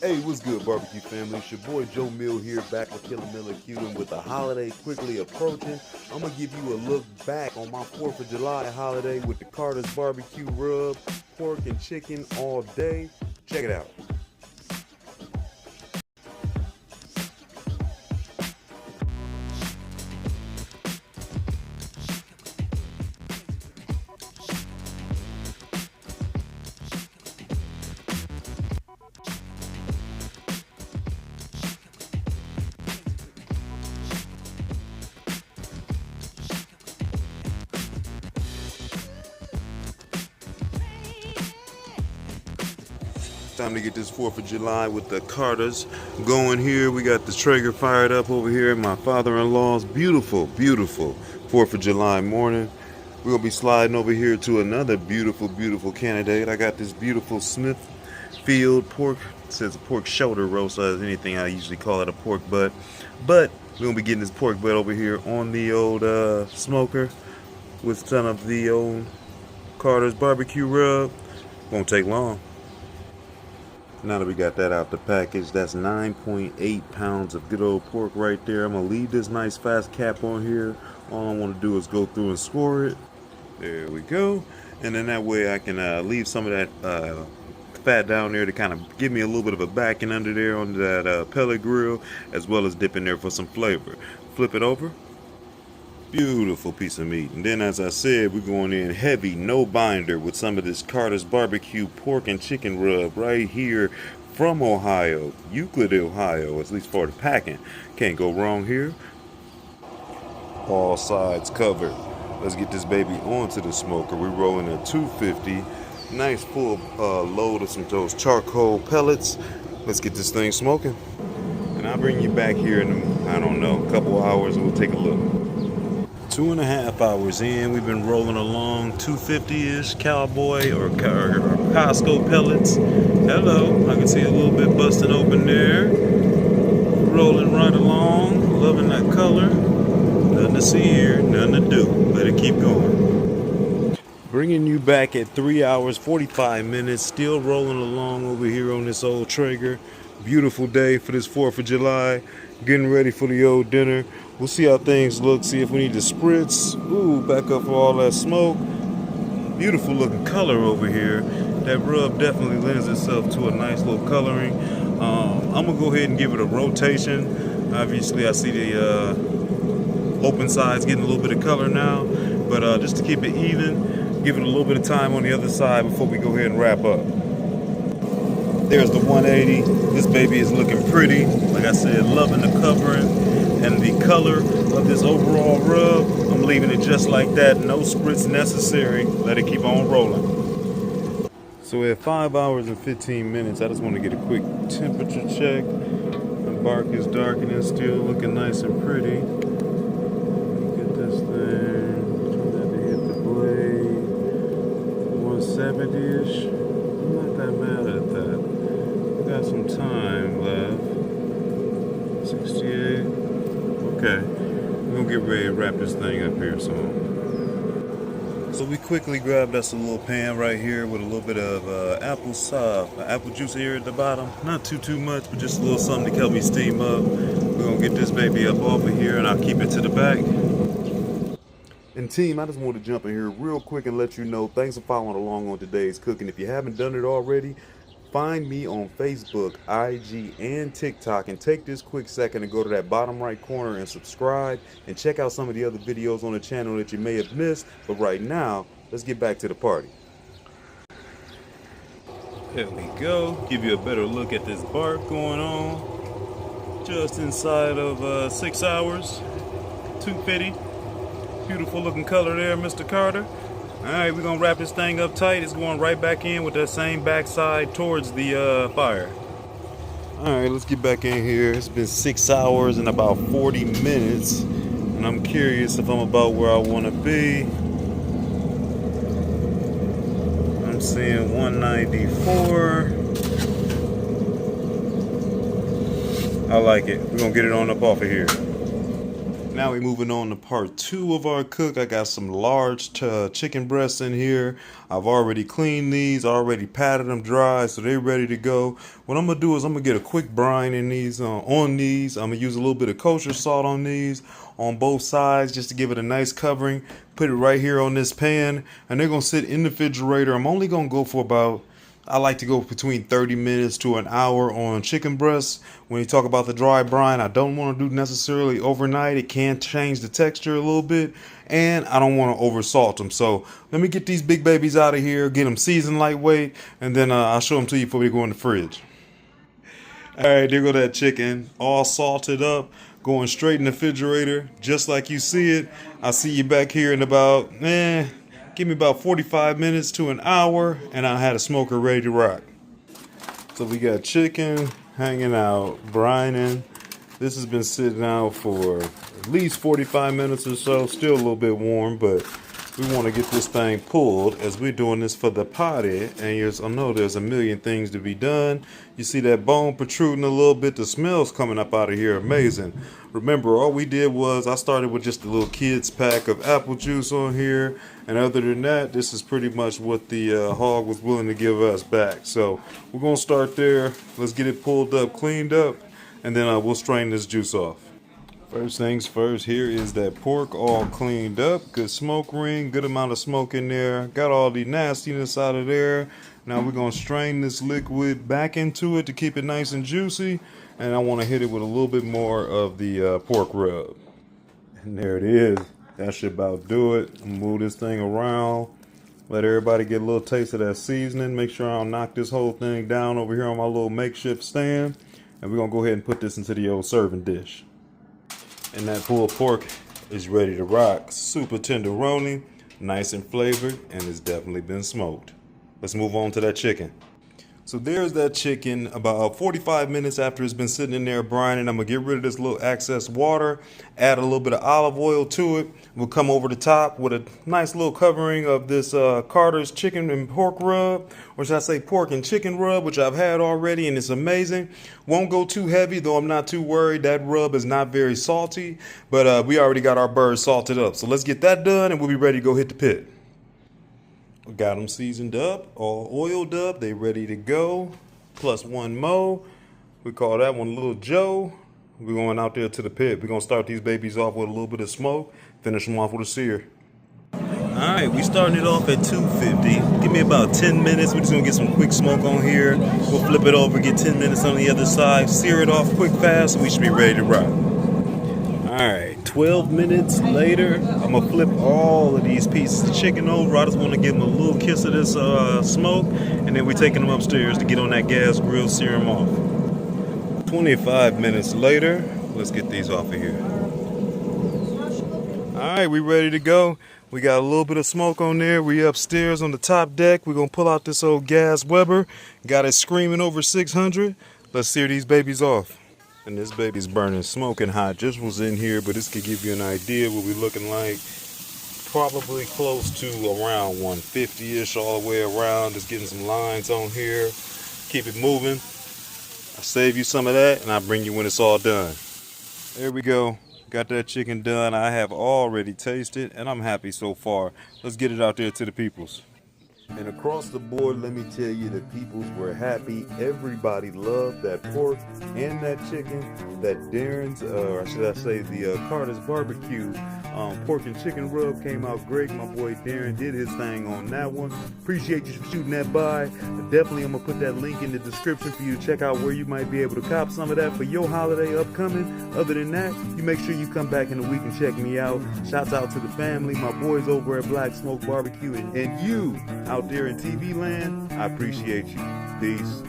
Hey, what's good, barbecue family? It's your boy Joe Mill here, back with Killer Miller Q, and with the holiday quickly approaching, I'm gonna give you a look back on my 4th of July holiday with the Carter's BBQ Rub, pork and chicken all day. Check it out. Time to get this 4th of July with the Carters going here. We got the Traeger fired up over here in my father-in-law's beautiful, beautiful 4th of July morning. We're going to be sliding over here to another beautiful, beautiful candidate. I got this beautiful Smithfield pork. It says a pork shoulder roast, as anything. I usually call it a pork butt. But we're going to be getting this pork butt over here on the old smoker with some of the old Carter's BBQ Rub. Won't take long. Now that we got that out the package, that's 9.8 pounds of good old pork right there. I'm gonna leave this nice fast cap on here. All I want to do is go through and score it. There we go. And then that way I can leave some of that fat down there to kind of give me a little bit of a backing under there on that pellet grill, as well as dip in there for some flavor. Flip it over. Beautiful piece of meat. And then, as I said, we're going in heavy, no binder, with some of this Carter's BBQ Pork and Chicken Rub right here from Ohio, Euclid, Ohio, at least for the packing. Can't go wrong here. All sides covered. Let's get this baby onto the smoker. We're rolling a 250. Nice full load of some of those charcoal pellets. Let's get this thing smoking. And I'll bring you back here in, I don't know, a couple hours, and we'll take a look. 2.5 hours in, we've been rolling along 250-ish cowboy or Costco pellets. Hello, I can see a little bit busting open there. Rolling right along, loving that color. Nothing to see here, nothing to do. Let it keep going. Bringing you back at 3 hours, 45 minutes, still rolling along over here on this old Traeger. Beautiful day for this 4th of July. Getting ready for the old dinner. We'll see how things look, see if we need to spritz. Ooh, back up for all that smoke. Beautiful looking color over here. That rub definitely lends itself to a nice little coloring. I'm gonna go ahead and give it a rotation. Obviously I see the open sides getting a little bit of color now, but just to keep it even, give it a little bit of time on the other side before we go ahead and wrap up. There's the 180. This baby is looking pretty. Like I said, loving the covering and the color of this overall rub. I'm leaving it just like that. No spritz necessary. Let it keep on rolling. So at 5 hours and 15 minutes, I just want to get a quick temperature check. The bark is darkening, still looking nice and pretty. Get this thing. Try not to hit the blade. 170-ish. I'm not that mad at that. Got some time left. 68. Okay. We're gonna get ready to wrap this thing up here soon. So we quickly grabbed us a little pan right here with a little bit of apple juice here at the bottom. Not too much, but just a little something to help me steam up. We're gonna get this baby up off of here, and I'll keep it to the back. And team, I just want to jump in here real quick and let you know, thanks for following along on today's cooking. If you haven't done it already, find me on Facebook, IG, and TikTok, and take this quick second and go to that bottom right corner and subscribe and check out some of the other videos on the channel that you may have missed. But right now, let's get back to the party. There we go. Give you a better look at this bark going on. Just inside of 6 hours. 250. Beautiful looking color there, Mr. Carter. Alright, we're going to wrap this thing up tight. It's going right back in with that same backside towards the fire. Alright, let's get back in here. It's been 6 hours and about 40 minutes. And I'm curious if I'm about where I want to be. I'm seeing 194. I like it. We're going to get it on up off of here. Now we're moving on to part 2 of our cook. I got some large chicken breasts in here. I've already cleaned these, already patted them dry, so they're ready to go. What I'm gonna do is I'm gonna get a quick brine in these. On these, I'm gonna use a little bit of kosher salt on these, on both sides, just to give it a nice covering. Put it right here on this pan, and they're gonna sit in the refrigerator. I'm only gonna go for about, I like to go between 30 minutes to an hour on chicken breasts. When you talk about the dry brine, I don't want to do necessarily overnight. It can change the texture a little bit, and I don't want to over salt them. So let me get these big babies out of here, get them seasoned lightweight, and then I'll show them to you before we go in the fridge. All right, there go that chicken, all salted up, going straight in the refrigerator, just like you see it. I'll see you back here in about, give me about 45 minutes to an hour, and I had a smoker ready to rock. So we got chicken hanging out, brining. This has been sitting out for at least 45 minutes or so. Still a little bit warm, but we want to get this thing pulled as we're doing this for the potty. And I know there's a million things to be done. You see that bone protruding a little bit. The smell's coming up out of here. Amazing. Remember, all we did was I started with just a little kid's pack of apple juice on here. And other than that, this is pretty much what the hog was willing to give us back. So we're going to start there. Let's get it pulled up, cleaned up, and then we'll strain this juice off. First things first, here is that pork all cleaned up. Good smoke ring, good amount of smoke in there. Got all the nastiness out of there. Now we're going to strain this liquid back into it to keep it nice and juicy. And I want to hit it with a little bit more of the pork rub. And there it is. That should about do it. Move this thing around. Let everybody get a little taste of that seasoning. Make sure I don't knock this whole thing down over here on my little makeshift stand. And we're going to go ahead and put this into the old serving dish. And that pulled pork is ready to rock. Super tenderoni, nice and flavored, and it's definitely been smoked. Let's move on to that chicken. So there's that chicken about 45 minutes after it's been sitting in there brining. I'm going to get rid of this little excess water, add a little bit of olive oil to it. We'll come over the top with a nice little covering of this Carter's chicken and pork rub, or should I say pork and chicken rub, which I've had already, and it's amazing. Won't go too heavy, though I'm not too worried. That rub is not very salty, but we already got our birds salted up. So let's get that done, and we'll be ready to go hit the pit. We got them seasoned up, all oiled up, they ready to go. Plus one more. We call that one Little Joe. We're going out there to the pit. We're going to start these babies off with a little bit of smoke, finish them off with a sear. Alright, we starting it off at 250. Give me about 10 minutes. We're just going to get some quick smoke on here. We'll flip it over, get 10 minutes on the other side, sear it off quick fast, and we should be ready to rock. Alright, 12 minutes later, I'm going to flip all of these pieces of chicken over. I just want to give them a little kiss of this smoke, and then we're taking them upstairs to get on that gas grill, sear them off. 25 minutes later, let's get these off of here. Alright, we ready to go. We got a little bit of smoke on there. We upstairs on the top deck. We're going to pull out this old gas Weber. Got it screaming over 600. Let's sear these babies off. And this baby's burning smoking hot. Just was in here, but this could give you an idea what we're looking like. Probably close to around 150-ish all the way around. Just getting some lines on here. Keep it moving. I'll save you some of that, and I'll bring you when it's all done. There we go. Got that chicken done. I have already tasted, and I'm happy so far. Let's get it out there to the peoples. And across the board, let me tell you, the peoples were happy. Everybody loved that pork and that chicken. That Darren's, or should I say the Carter's barbecue pork and chicken rub came out great. My boy Darren did his thing on that one. Appreciate you for shooting that by. Definitely, I'm going to put that link in the description for you to check out where you might be able to cop some of that for your holiday upcoming. Other than that, you make sure you come back in a week and check me out. Shouts out to the family, my boys over at Black Smoke Barbecue, and you out there in TV land. I appreciate you. Peace.